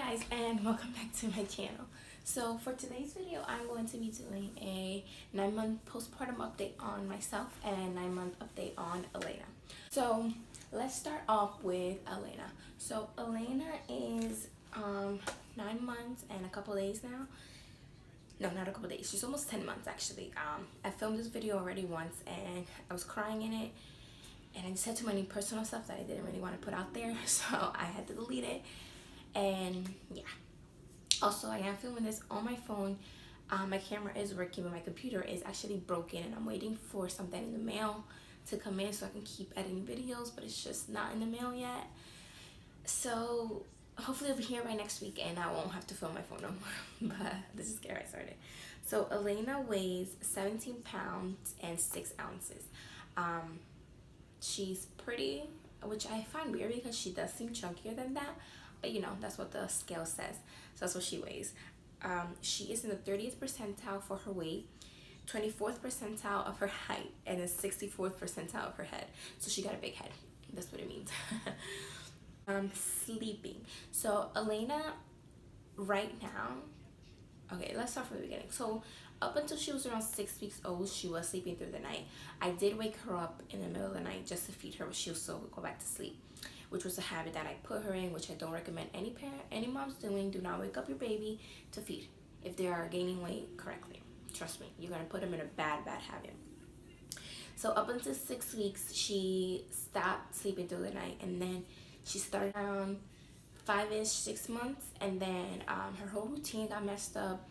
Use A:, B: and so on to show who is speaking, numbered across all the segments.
A: guys, and welcome back to my channel. So for today's video, I'm going to be doing a 9-month postpartum update on myself and 9-month update on Elena. So let's start off with Elena. So Elena is 9 months and a couple days now. No, not a couple days. She's almost 10 months actually. I filmed this video already once and I was crying in it. And I just had too many personal stuff that I didn't really want to put out there, so I had to delete it. And yeah, also I am filming this on my phone. My camera is working, but my computer is actually broken, and I'm waiting for something in the mail to come in so I can keep editing videos, but it's just not in the mail yet. So hopefully it'll be here by next week and I won't have to film my phone no more. But this is where I started. So Elena weighs 17 pounds and 6 ounces. She's pretty, which I find weird because she does seem chunkier than that, but you know, that's what the scale says. So that's what she weighs. She is in the 30th percentile for her weight, 24th percentile of her height, and the 64th percentile of her head. So she got a big head. That's what it means. Sleeping. So Elena right now, okay, let's start from the beginning. So up until she was around 6 weeks old, she was sleeping through the night. I did wake her up in the middle of the night just to feed her, but she would still go back to sleep, which was a habit that I put her in, which I don't recommend any parent, any mom's doing. Do not wake up your baby to feed if they are gaining weight correctly. Trust me, you're gonna put them in a bad habit. So up until 6 weeks, she stopped sleeping through the night, and then she started around 5-ish, 6 months, and then her whole routine got messed up,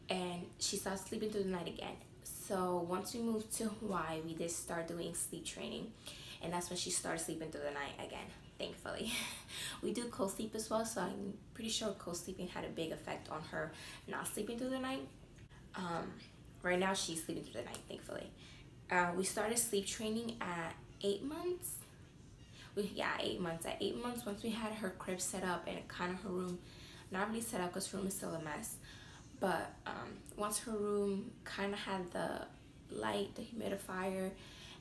A: and she started sleeping through the night again. So once we moved to Hawaii, we did start doing sleep training, and that's when she started sleeping through the night again, thankfully. We do co-sleep as well, so I'm pretty sure co-sleeping had a big effect on her not sleeping through the night. Right now she's sleeping through the night, thankfully. We started sleep training at 8 months. 8 months. At 8 months, once we had her crib set up and kind of her room, not really set up because her room is still a mess, but once her room kind of had the light, the humidifier,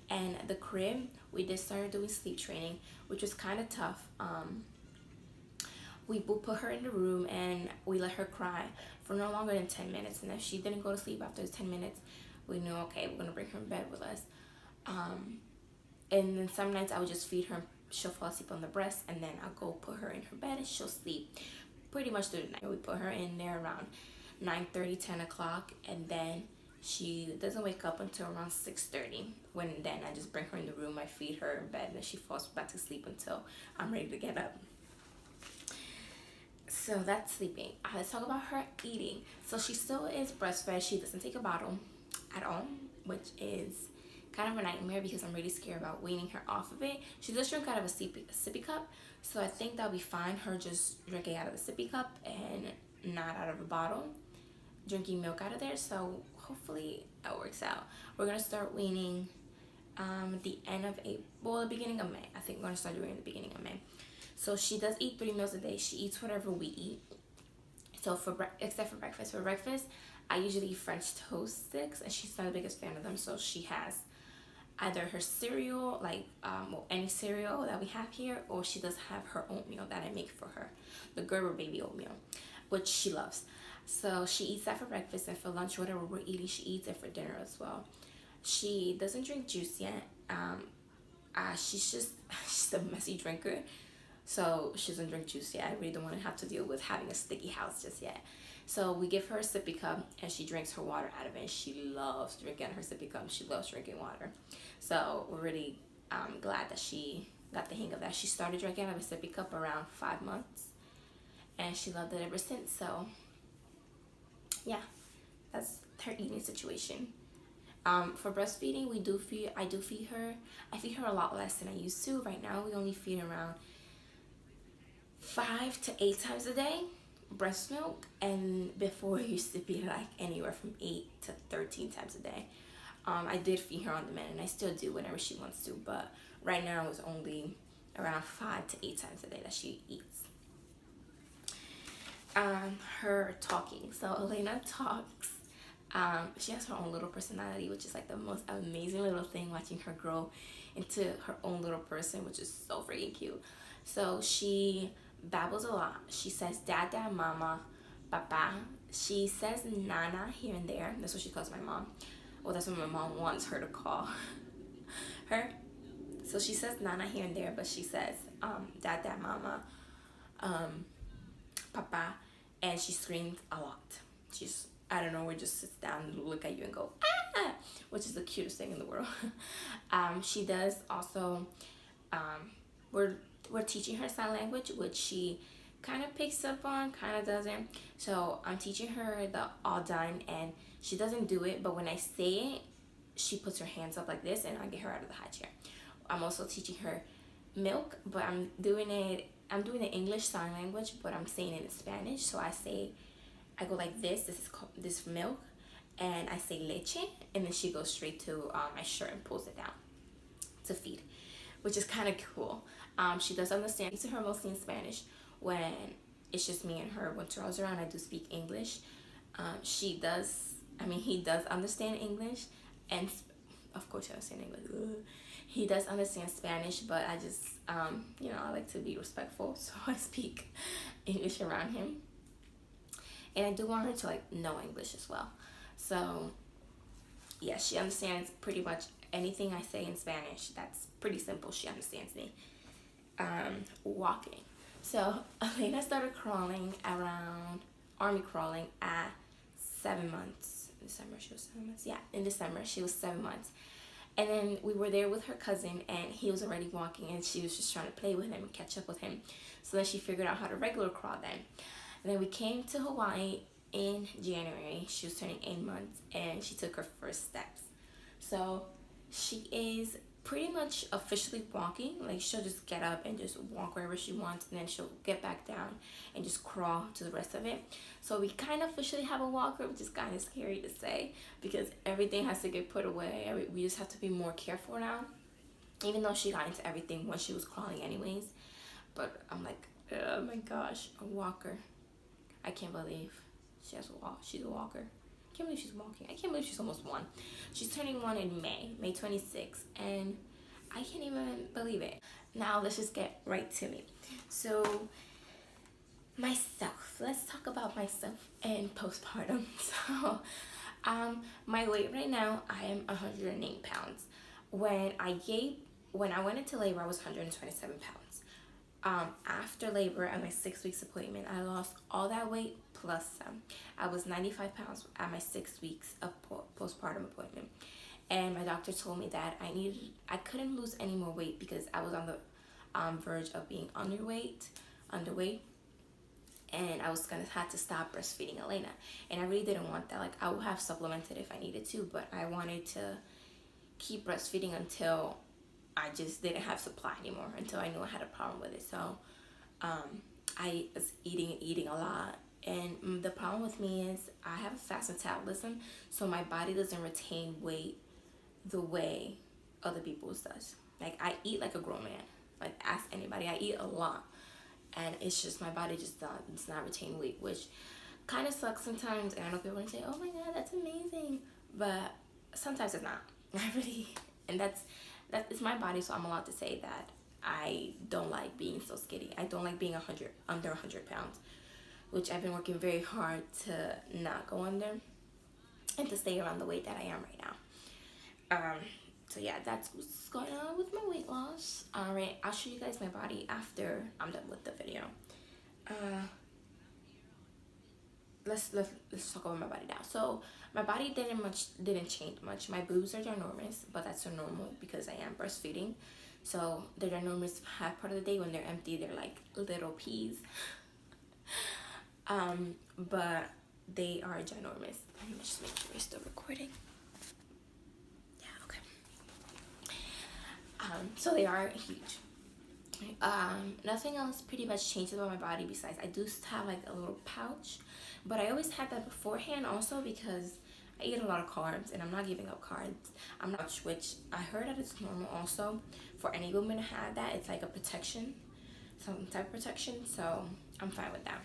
A: and the crib, we did start doing sleep training, which was kind of tough. We would put her in the room and we let her cry for no longer than 10 minutes, and if she didn't go to sleep after the 10 minutes, we knew, okay, we're gonna bring her in bed with us. And then some nights I would just feed her, she'll fall asleep on the breast, and then I'll go put her in her bed and she'll sleep pretty much through the night. We put her in there around 9:30, 10 o'clock, and then she doesn't wake up until around 6:30, when then I just bring her in the room, I feed her in bed, and then she falls back to sleep until I'm ready to get up. So that's sleeping. Let's talk about her eating. So she still is breastfed. She doesn't take a bottle at all, which is kind of a nightmare because I'm really scared about weaning her off of it. She does drink out of a sippy cup, so I think that'll be fine, her just drinking out of the sippy cup and not out of a bottle, drinking milk out of there. So hopefully that works out. We're gonna start weaning at the end of April, well, the beginning of May. I think we're gonna start doing it at the beginning of May. So she does eat 3 meals a day. She eats whatever we eat. So except for breakfast. For breakfast, I usually eat French toast sticks, and she's not the biggest fan of them. So she has either her cereal, like any cereal that we have here, or she does have her oatmeal that I make for her, the Gerber baby oatmeal, which she loves. So she eats that for breakfast, and for lunch, whatever we're eating, she eats it for dinner as well. She doesn't drink juice yet. She's a messy drinker, so she doesn't drink juice yet. I really don't want to have to deal with having a sticky house just yet. So we give her a sippy cup, and she drinks her water out of it, and she loves drinking her sippy cup. She loves drinking water. So we're really glad that she got the hang of that. She started drinking out of a sippy cup around 5 months, and she loved it ever since. So yeah, that's her eating situation. For breastfeeding, I do feed her. I feed her a lot less than I used to. Right now, we only feed around 5 to 8 times a day breast milk, and before it used to be like anywhere from 8 to 13 times a day. I did feed her on demand, and I still do whenever she wants to, but right now it's only around 5 to 8 times a day that she eats. Her talking. So Elena talks. She has her own little personality, which is like the most amazing little thing, watching her grow into her own little person, which is so freaking cute. So she babbles a lot. She says dada, mama, papa. She says nana here and there. That's what she calls my mom. Well, that's what my mom wants her to call her. So she says nana here and there, but she says dada, mama, um, papa, and she screams a lot. She's, I don't know, where just sits down and look at you and go ah, which is the cutest thing in the world. She does also, um, we're we're teaching her sign language, which she kind of picks up on, kind of doesn't. So I'm teaching her the all done, and she doesn't do it, but when I say it, she puts her hands up like this, and I get her out of the high chair. I'm also teaching her milk, but I'm doing the English sign language, but I'm saying it in Spanish. So I go like this. This is called, this milk, and I say leche, and then she goes straight to my shirt and pulls it down to feed, which is kind of cool. She does understand. I speak to her mostly in Spanish. When it's just me and her, when Charles is around, I do speak English. She does. I mean, he does understand English, and of course, he understands English. Ugh. He does understand Spanish, but I just, I like to be respectful, so I speak English around him. And I do want her to like know English as well. So yeah, she understands pretty much anything I say in Spanish. That's pretty simple. She understands me. Walking. So Elena started crawling around army crawling at 7 months. In December she was 7 months. Yeah, in December she was 7 months. And then we were there with her cousin, and he was already walking, and she was just trying to play with him and catch up with him. So then she figured out how to regular crawl then. And then we came to Hawaii in January. She was turning 8 months, and she took her first steps. So she is pretty much officially walking. Like, she'll just get up and just walk wherever she wants, and then she'll get back down and just crawl to the rest of it. So we kind of officially have a walker, which is kind of scary to say, because everything has to get put away. We just have to be more careful now, even though she got into everything when she was crawling anyways. But I'm like, oh my gosh, a walker. I can't believe she has a walk. She's a walker. I can't believe she's walking. I can't believe she's almost 1. She's turning 1 in May 26th, and I can't even believe it. Now let's just get right to me. So myself. Let's talk about myself and postpartum. So my weight right now, I am 108 pounds. When I went into labor, I was 127 pounds. After labor at my 6 weeks appointment, I lost all that weight plus some. I was 95 pounds at my 6 weeks of postpartum appointment, and my doctor told me that I couldn't lose any more weight because I was on the verge of being underweight, and I was gonna have to stop breastfeeding Elena, and I really didn't want that. Like, I would have supplemented if I needed to, but I wanted to keep breastfeeding until I just didn't have supply anymore, until I knew I had a problem with it. So I was eating a lot, and the problem with me is I have a fast metabolism, so my body doesn't retain weight the way other people's does. Like, I eat like a grown man. Like, ask anybody, I eat a lot, and it's just my body just does not retain weight, which kind of sucks sometimes. And I know people are gonna say, oh my god, that's amazing, but sometimes it's not. I really, and that is my body, so I'm allowed to say that I don't like being so skinny. I don't like being under 100 pounds, which I've been working very hard to not go under and to stay around the weight that I am right now. So yeah, that's what's going on with my weight loss. All right, I'll show you guys my body after I'm done with the video. Let's talk about my body now. So my body didn't change much. My boobs are ginormous, but that's so normal because I am breastfeeding. So they're ginormous half part of the day. When they're empty, they're like little peas. But they are ginormous. Let me just make sure we're still recording. Yeah, okay. So they are huge. Nothing else pretty much changes about my body besides I do have like a little pouch, but I always had that beforehand also because I eat a lot of carbs and I'm not giving up carbs. I'm not, which I heard that it's normal also for any woman to have that. It's like a protection, some type of protection, so I'm fine with that.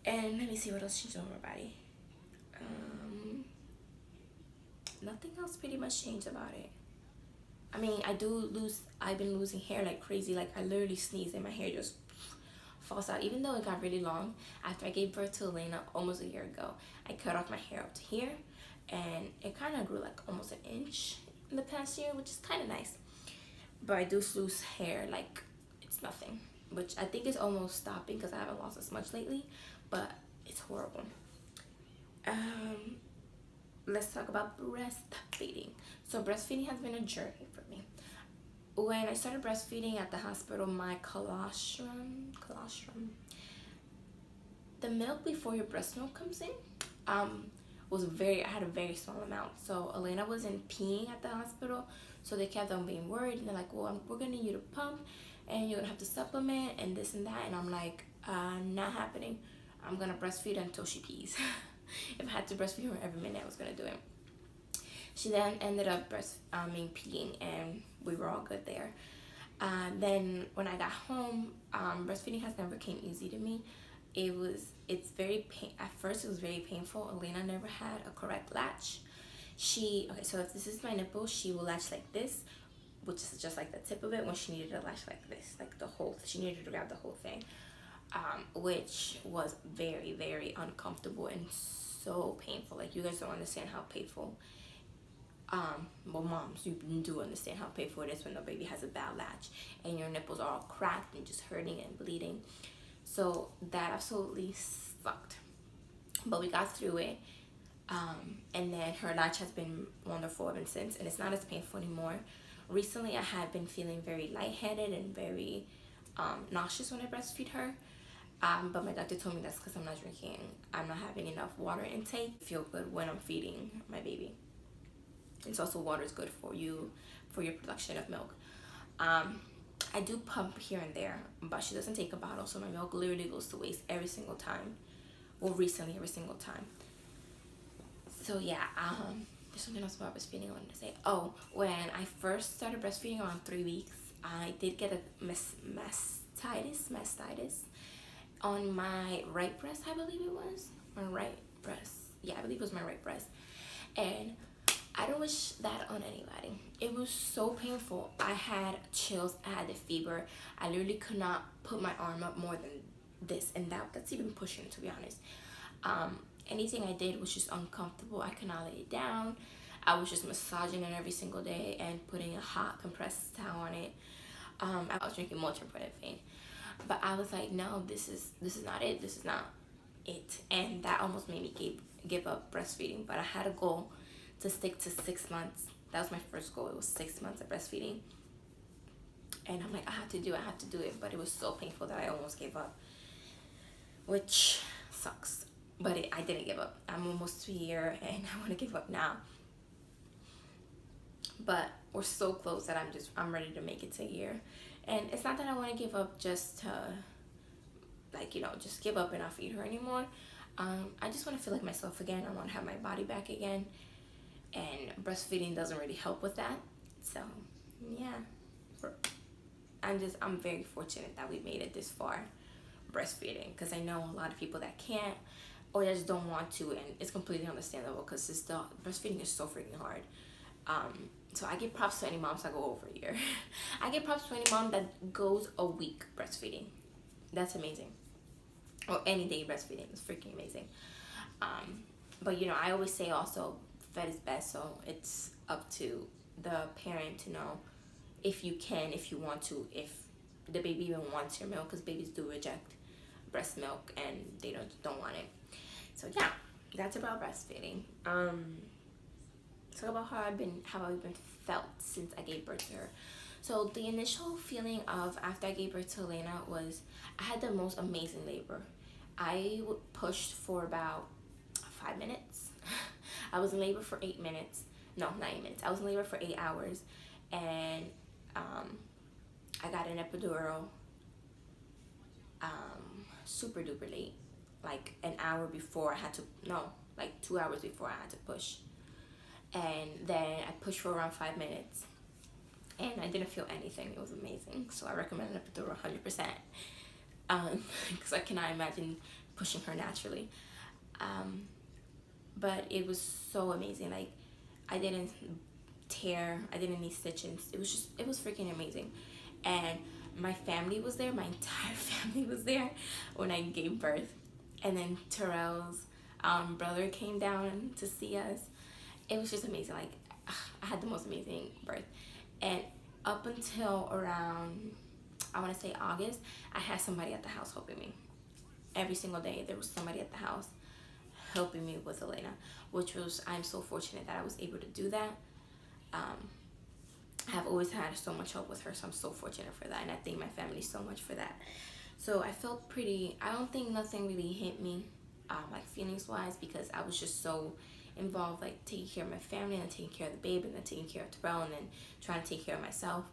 A: And let me see what else changed on my body. Nothing else pretty much changed about it. I mean, I've been losing hair like crazy. Like, I literally sneeze and my hair just falls out. Even though it got really long, after I gave birth to Elena almost a year ago, I cut off my hair up to here, and it kind of grew like almost an inch in the past year, which is kind of nice. But I do lose hair like it's nothing, which I think is almost stopping because I haven't lost as much lately, but it's horrible. Um, let's talk about breastfeeding. So breastfeeding has been a journey for me. When I started breastfeeding at the hospital, my colostrum, the milk before your breast milk comes in, um, I had a very small amount. So Elena wasn't peeing at the hospital, so they kept on being worried, and they're like, well, we're gonna need you to pump, and you're gonna have to supplement, and this and that. And I'm like, not happening. I'm gonna breastfeed until she pees. If I had to breastfeed her every minute, I was gonna do it. She then ended up peeing, and we were all good there. Then when I got home, breastfeeding has never came easy to me. It's very at first it was very painful. Elena never had a correct latch. Okay, so if this is my nipple, she will latch like this, which is just like the tip of it, when she needed to latch like this, like she needed to grab the whole thing, which was very, very uncomfortable and so painful. Like, you guys don't understand how painful, well, moms, you do understand how painful it is when the baby has a bad latch and your nipples are all cracked and just hurting and bleeding. So that absolutely sucked, but we got through it. And then her latch has been wonderful ever since, and it's not as painful anymore. Recently, I had been feeling very lightheaded and very nauseous when I breastfeed her. But my doctor told me that's because I'm not having enough water intake. I feel good when I'm feeding my baby. It's also, water is good for you, for your production of milk. I do pump here and there, but she doesn't take a bottle, so my milk literally goes to waste every single time. Well, recently, every single time. So yeah, there's something else about breastfeeding I wanted to say. Oh, when I first started breastfeeding around 3 weeks, I did get a mastitis on my right breast, I believe it was. My right breast. Yeah, I believe it was my right breast. And I don't wish that on anybody. It was so painful. I had chills, I had the fever. I literally could not put my arm up more than this, and that's even pushing it, to be honest. Anything I did was just uncomfortable. I could not lay it down. I was just massaging it every single day and putting a hot compressed towel on it. I was drinking multi pain, but I was like, no, this is not it. This is not it, and that almost made me give up breastfeeding. But I had a goal to stick to 6 months. That was my first goal. It was 6 months of breastfeeding, and I'm like, I have to do it. But it was so painful that I almost gave up, which sucks. But I didn't give up. I'm almost to a year, and I want to give up now. But we're so close that I'm ready to make it to a year. And it's not that I want to give up just to, like, just give up and not feed her anymore. I just want to feel like myself again. I want to have my body back again. And breastfeeding doesn't really help with that. So, yeah. I'm very fortunate that we made it this far breastfeeding, because I know a lot of people that can't, or just don't want to, and it's completely understandable because breastfeeding is so freaking hard. So I give props to any moms that go over a year. I give props to any mom that goes a week breastfeeding. That's amazing. Or any day breastfeeding is freaking amazing. But I always say also, fed is best, so it's up to the parent to know if you want to, if the baby even wants your milk, because babies do reject breast milk and they don't want it. So yeah, that's about breastfeeding. Talk about how I've been felt since I gave birth to her. So the initial feeling of after I gave birth to Elena was I had the most amazing labor. I pushed for about 5 minutes. I was in labor for 8 minutes. No, not 8 minutes. I was in labor for 8 hours, and I got an epidural super duper late, like an hour before I had to, no, like 2 hours before I had to push. And then I pushed for around 5 minutes, and I didn't feel anything. It was amazing. So I recommend an epidural 100%, because I cannot imagine pushing her naturally. But it was so amazing. Like, I didn't tear, I didn't need stitches. It was freaking amazing. And My family was there. My entire family was there when I gave birth. And then Terrell's brother came down to see us. It was just amazing. Like, I had the most amazing birth. And up until around, I want to say August, I had somebody at the house helping me. Every single day there was somebody at the house helping me with Elena, which was, I'm so fortunate that I was able to do that. I have always had so much help with her, so I'm so fortunate for that, and I thank my family so much for that. So I felt pretty, I don't think nothing really hit me, like feelings wise, because I was just so involved, like taking care of my family and then taking care of the baby and then taking care of Terrell and then trying to take care of myself,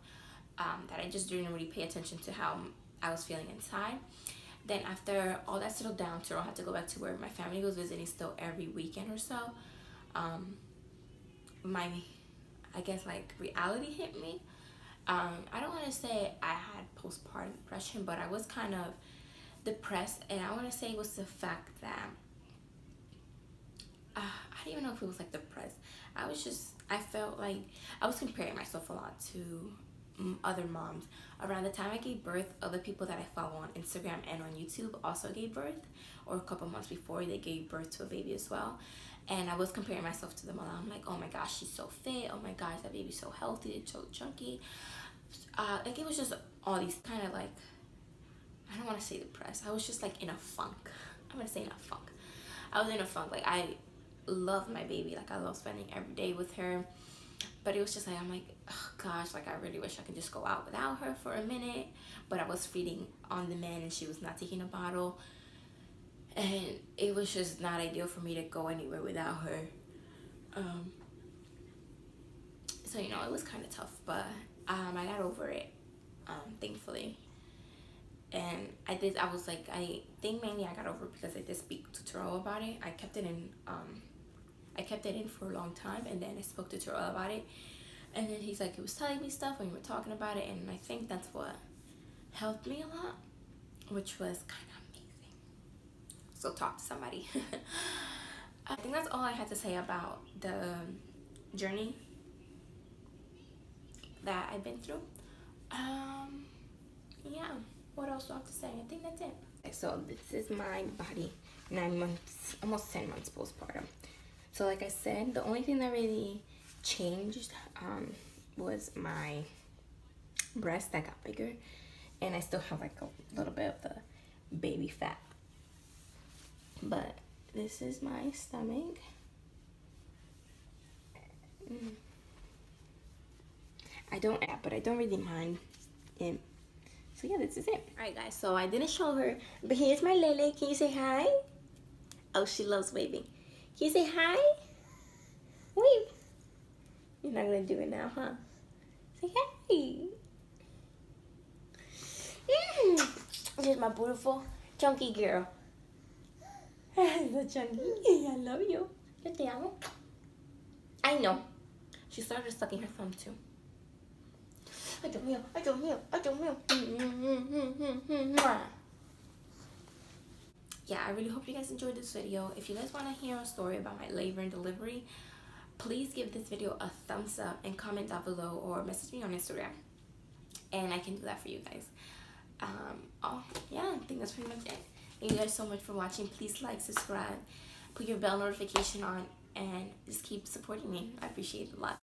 A: that I just didn't really pay attention to how I was feeling inside. Then after all that settled down, Terrell had to go back to where my family was visiting still every weekend or so. My, I guess, like, reality hit me. I don't want to say I had postpartum depression, but I was kind of depressed, and I want to say it was the fact that I don't even know if it was like depressed. I felt like I was comparing myself a lot to other moms. Around the time I gave birth, other people that I follow on Instagram and on YouTube also gave birth, or a couple months before they gave birth to a baby as well. And I was comparing myself to them, and I'm like, oh my gosh, she's so fit, oh my gosh, that baby's so healthy, it's so chunky. Like, it was just all these kind of, like, I don't want to say depressed, I was just like in a funk. I'm gonna say in a funk. I was in a funk. Like, I love my baby, like I love spending every day with her, but it was just like, I'm like, oh gosh, like I really wish I could just go out without her for a minute. But I was feeding on demand and she was not taking a bottle, and it was just not ideal for me to go anywhere without her. So, you know, it was kind of tough, but I got over it, thankfully. And I was like, I think mainly I got over it because I did speak to Terrell about it. I kept it in for a long time, and then I spoke to Terrell about it, and then he's like, he was telling me stuff when we were talking about it, and I think that's what helped me a lot, which was kind of amazing. So talk to somebody. I think that's all I had to say about the journey that I've been through. Yeah, what else do I have to say? I think that's it. So this is my body, 9 months, almost 10 months postpartum. So like I said, the only thing that really changed was my breast that got bigger, and I still have like a little bit of the baby fat. But this is my stomach. I don't really mind it. So yeah, this is it. Alright guys, so I didn't show her, but here's my Lele. Can you say hi? Oh, she loves waving. Can you say hi? Wave. You're not gonna do it now, huh? Say hi. Here's my beautiful chunky girl. The chunky. I love you. Yo te amo. I know. She started sucking her thumb too. Ay, Dios mío, ay, Dios mío, ay, Dios mío. Yeah, I really hope you guys enjoyed this video. If you guys want to hear a story about my labor and delivery, please give this video a thumbs up and comment down below, or message me on Instagram, and I can do that for you guys. Oh yeah, I think that's pretty much it. Thank you guys so much for watching. Please like, subscribe, put your bell notification on, and just keep supporting me. I appreciate it a lot.